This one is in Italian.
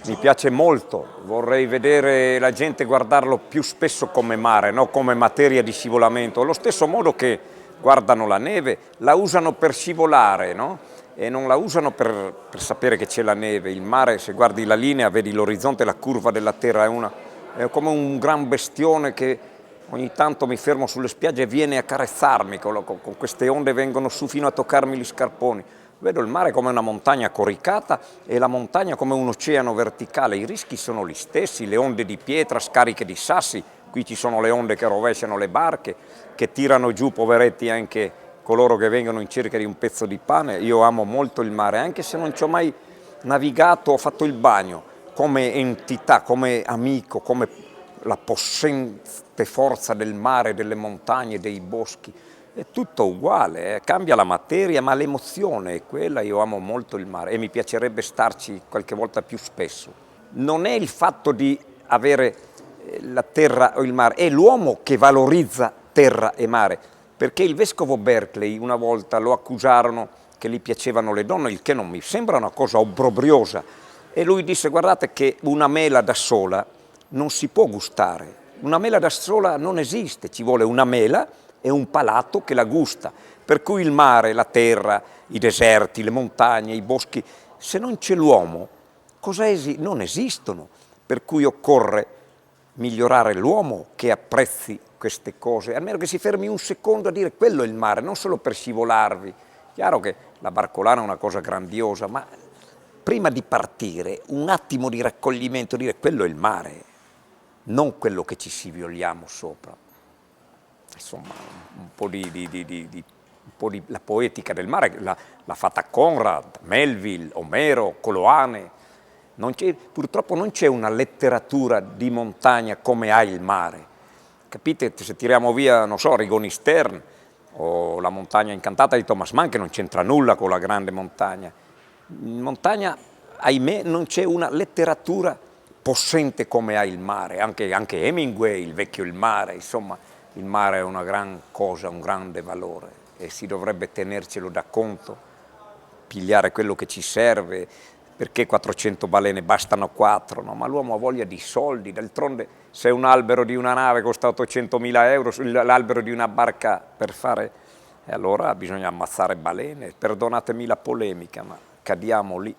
Mi piace molto, vorrei vedere la gente guardarlo più spesso come mare, no? Come materia di scivolamento, allo stesso modo che guardano la neve, la usano per scivolare, no? E non la usano per sapere che c'è la neve. Il mare, se guardi la linea, vedi l'orizzonte, la curva della terra, è come un gran bestione che ogni tanto mi fermo sulle spiagge e viene a carezzarmi, con queste onde vengono su fino a toccarmi gli scarponi. Vedo il mare come una montagna coricata e la montagna come un oceano verticale. I rischi sono gli stessi, le onde di pietra, scariche di sassi, qui ci sono le onde che rovesciano le barche, che tirano giù, poveretti, anche coloro che vengono in cerca di un pezzo di pane. Io amo molto il mare, anche se non ci ho mai navigato o fatto il bagno, come entità, come amico, come la possente forza del mare, delle montagne, dei boschi. È tutto uguale, cambia la materia, ma l'emozione è quella. Io amo molto il mare e mi piacerebbe starci qualche volta più spesso. Non è il fatto di avere la terra o il mare, è l'uomo che valorizza terra e mare, perché il vescovo Berkeley una volta lo accusarono che gli piacevano le donne, il che non mi sembra una cosa obbrobriosa, e lui disse: guardate che una mela da sola non si può gustare, una mela da sola non esiste, ci vuole una mela e un palato che la gusta, per cui il mare, la terra, i deserti, le montagne, i boschi, se non c'è l'uomo, non esistono, per cui occorre migliorare l'uomo che apprezzi queste cose, almeno che si fermi un secondo a dire quello è il mare, non solo per scivolarvi. Chiaro che la barcolana è una cosa grandiosa, ma prima di partire un attimo di raccoglimento, dire quello è il mare, non quello che ci scivogliamo sopra. Insomma, un po' la poetica del mare l'ha fatta Conrad, Melville, Omero, Coloane. Purtroppo non c'è una letteratura di montagna come ha il mare. Capite? Se tiriamo via, non so, Rigoni Stern o La montagna incantata di Thomas Mann, che non c'entra nulla con la grande montagna. In montagna, ahimè, non c'è una letteratura possente come ha il mare. Anche Hemingway, Il vecchio il mare, insomma. Il mare è una gran cosa, un grande valore e si dovrebbe tenercelo da conto, pigliare quello che ci serve, perché 400 balene bastano 4, no? Ma l'uomo ha voglia di soldi, d'altronde se un albero di una nave costa 800.000 euro, l'albero di una barca per fare, e allora bisogna ammazzare balene, perdonatemi la polemica, ma cadiamo lì.